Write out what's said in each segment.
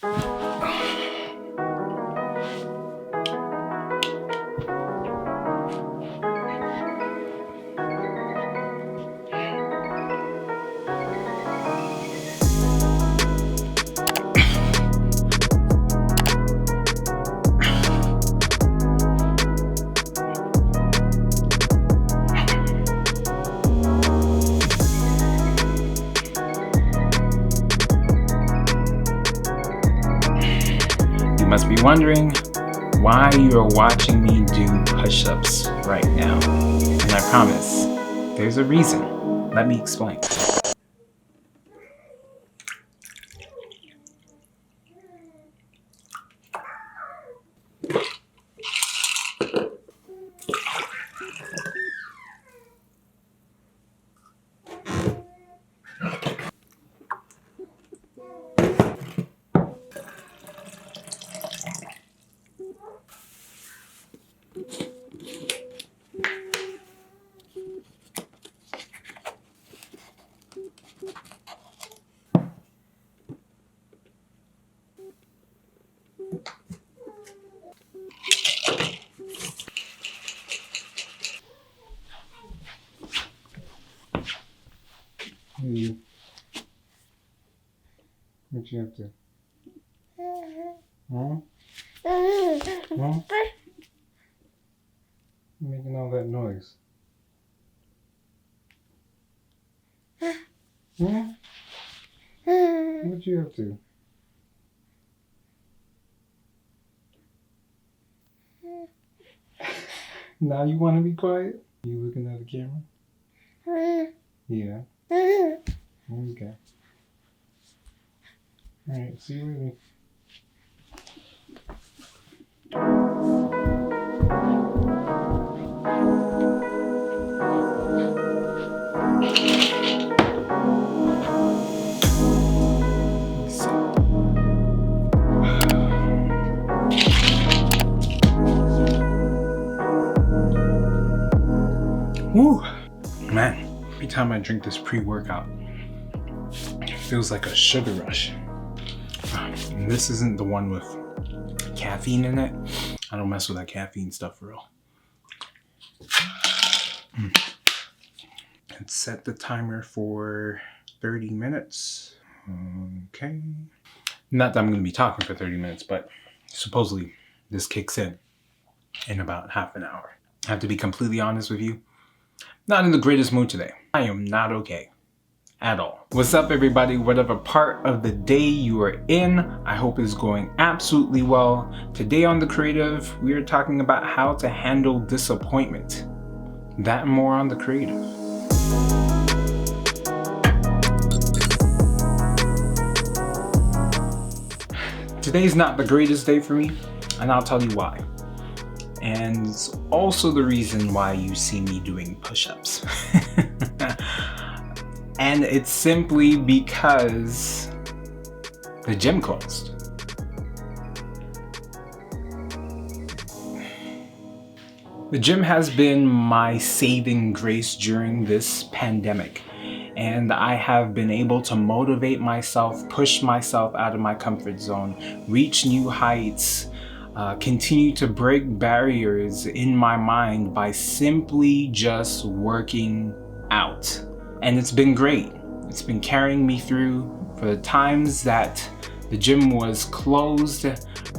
You must be wondering why you're watching me do push-ups right now. And I promise, there's a reason. Let me explain. What you up to? Huh? Huh? You're making all that noise. Huh? What you up to? Now you want to be quiet? You looking at the camera? Yeah. Okay. Alright, see you later. Woo! Man, every time I drink this pre-workout, it feels like a sugar rush. And this isn't the one with caffeine in it. I don't mess with that caffeine stuff for real. Let's set the timer for 30 minutes. Okay. Not that I'm going to be talking for 30 minutes, but supposedly this kicks in about half an hour. I have to be completely honest with you. Not in the greatest mood today. I am not okay. At all. What's up, everybody? Whatever part of the day you are in, I hope is going absolutely well. Today on The Creative, we are talking about how to handle disappointment. That and more on The Creative. Today's not the greatest day for me, and I'll tell you why. And it's also the reason why you see me doing push-ups. And it's simply because the gym closed. The gym has been my saving grace during this pandemic, and I have been able to motivate myself, push myself out of my comfort zone, reach new heights, continue to break barriers in my mind by simply just working out. And it's been great. It's been carrying me through for the times that the gym was closed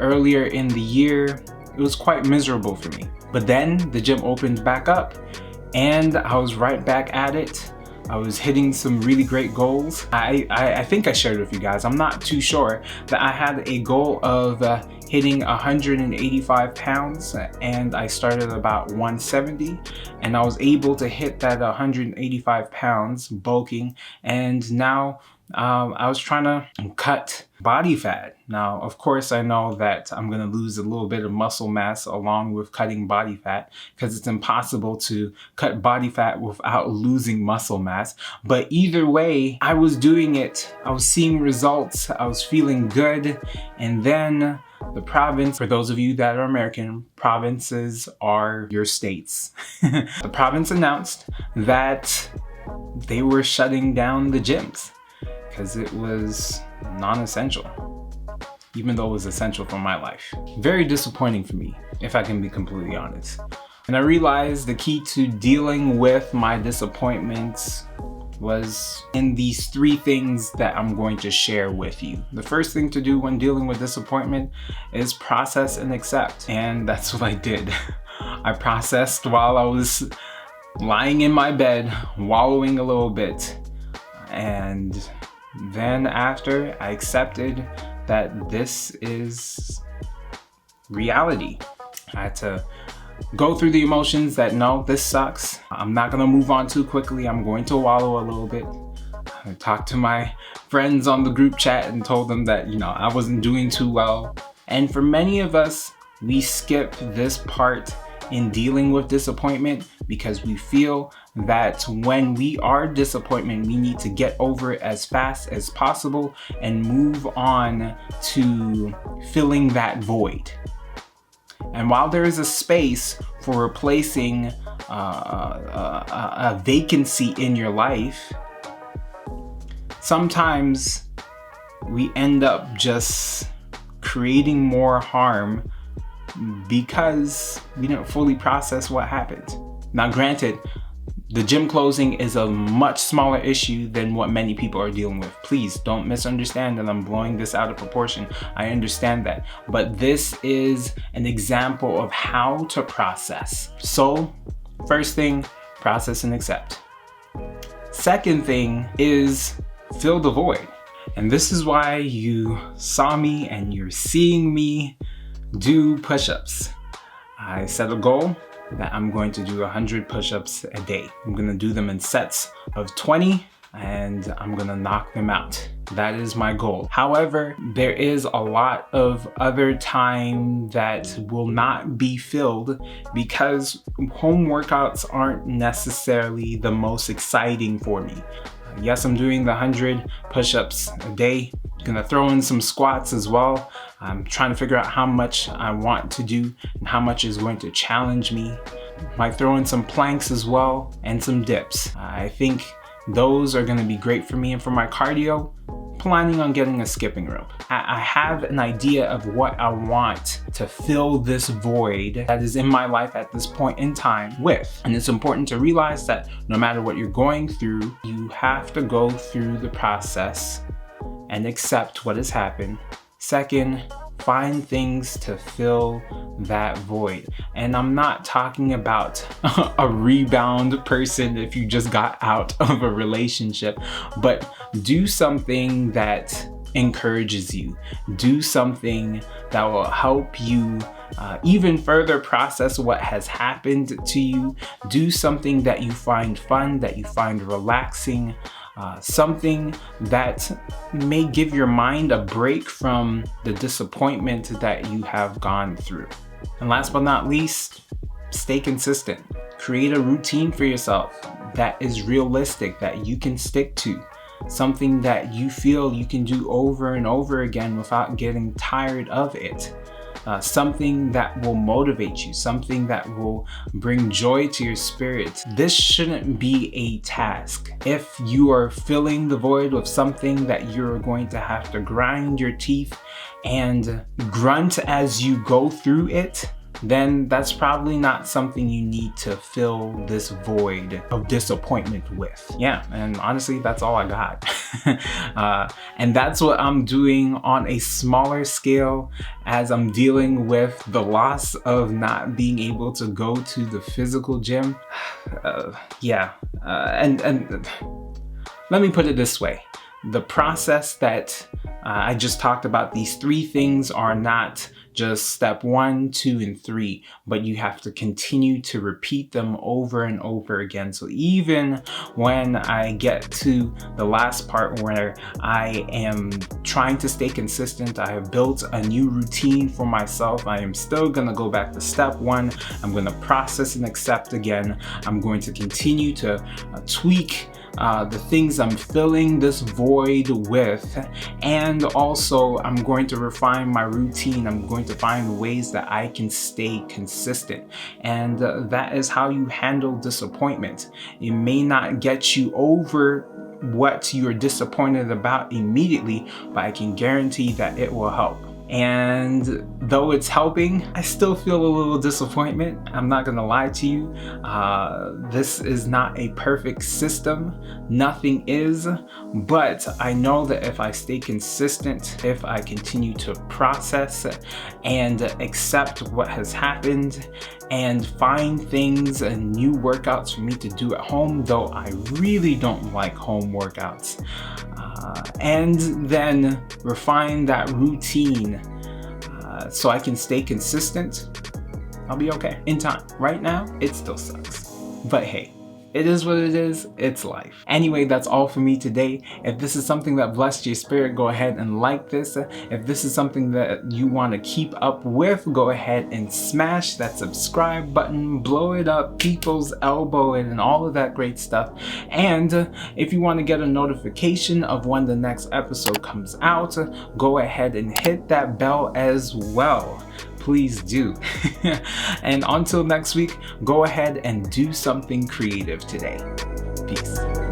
earlier in the year. It was quite miserable for me. But then the gym opened back up and I was right back at it. I was hitting some really great goals. I think I shared with you guys, I'm not too sure, that I had a goal of hitting 185 pounds and I started about 170 and I was able to hit that 185 pounds bulking, and now I was trying to cut body fat. Now, of course, I know that I'm going to lose a little bit of muscle mass along with cutting body fat because it's impossible to cut body fat without losing muscle mass. But either way, I was doing it. I was seeing results. I was feeling good. And then the province, for those of you that are American, provinces are your states. The province announced that they were shutting down the gyms because it was non-essential. even though it was essential for my life. Very disappointing for me, if I can be completely honest. And I realized the key to dealing with my disappointments was in these 3 things that I'm going to share with you. The first thing to do when dealing with disappointment is process and accept. And that's what I did. I processed while I was lying in my bed, wallowing a little bit. And then after, I accepted that this is reality. I had to go through the emotions that no, this sucks. I'm not gonna move on too quickly. I'm going to wallow a little bit. I talked to my friends on the group chat and told them that, I wasn't doing too well. And for many of us, we skip this part in dealing with disappointment because we feel that when we are disappointed, we need to get over it as fast as possible and move on to filling that void. And while there is a space for replacing a vacancy in your life, sometimes we end up just creating more harm because we didn't fully process what happened. Now, granted, the gym closing is a much smaller issue than what many people are dealing with. Please don't misunderstand that I'm blowing this out of proportion. I understand that. But this is an example of how to process. So, first thing, process and accept. Second thing is fill the void. And this is why you saw me and you're seeing me do push-ups. I set a goal that I'm going to do 100 push-ups a day. I'm gonna do them in sets of 20 and I'm gonna knock them out. That is my goal. However, there is a lot of other time that will not be filled because home workouts aren't necessarily the most exciting for me. Yes, I'm doing the 100 push-ups a day. Gonna throw in some squats as well. I'm trying to figure out how much I want to do and how much is going to challenge me. Might throw in some planks as well and some dips. I think those are gonna be great for me. And for my cardio, planning on getting a skipping rope. I have an idea of what I want to fill this void that is in my life at this point in time with. And it's important to realize that no matter what you're going through, you have to go through the process and accept what has happened. Second, find things to fill that void. And I'm not talking about a rebound person if you just got out of a relationship, but do something that encourages you. Do something that will help you even further process what has happened to you. Do something that you find fun, that you find relaxing. Something that may give your mind a break from the disappointment that you have gone through. And last but not least, stay consistent. Create a routine for yourself that is realistic, that you can stick to. Something that you feel you can do over and over again without getting tired of it. Something that will motivate you, something that will bring joy to your spirit. This shouldn't be a task. If you are filling the void with something that you're going to have to grind your teeth and grunt as you go through it, then that's probably not something you need to fill this void of disappointment with. Yeah, and honestly, that's all I got. And that's what I'm doing on a smaller scale as I'm dealing with the loss of not being able to go to the physical gym. And let me put it this way. The process that I just talked about, these 3 things are not just step 1, 2, and 3, but you have to continue to repeat them over and over again. So even when I get to the last part where I am trying to stay consistent, I have built a new routine for myself. I am still gonna go back to step 1. I'm gonna process and accept again. I'm going to continue to tweak the things I'm filling this void with, and also I'm going to refine my routine. I'm going to find ways that I can stay consistent, and that is how you handle disappointment. It may not get you over what you're disappointed about immediately, but I can guarantee that it will help. And though it's helping, I still feel a little disappointment. I'm not gonna lie to you. This is not a perfect system. Nothing is. But I know that if I stay consistent, if I continue to process and accept what has happened and find things and new workouts for me to do at home, though I really don't like home workouts, and then refine that routine so I can stay consistent, I'll be okay in time. Right now, it still sucks. But hey, it is what it is, it's life. Anyway, that's all for me today. If this is something that blessed your spirit, go ahead and like this. If this is something that you want to keep up with, go ahead and smash that subscribe button, blow it up, people's elbow it, and all of that great stuff. And if you want to get a notification of when the next episode comes out, go ahead and hit that bell as well. Please do. And until next week, go ahead and do something creative today. Peace.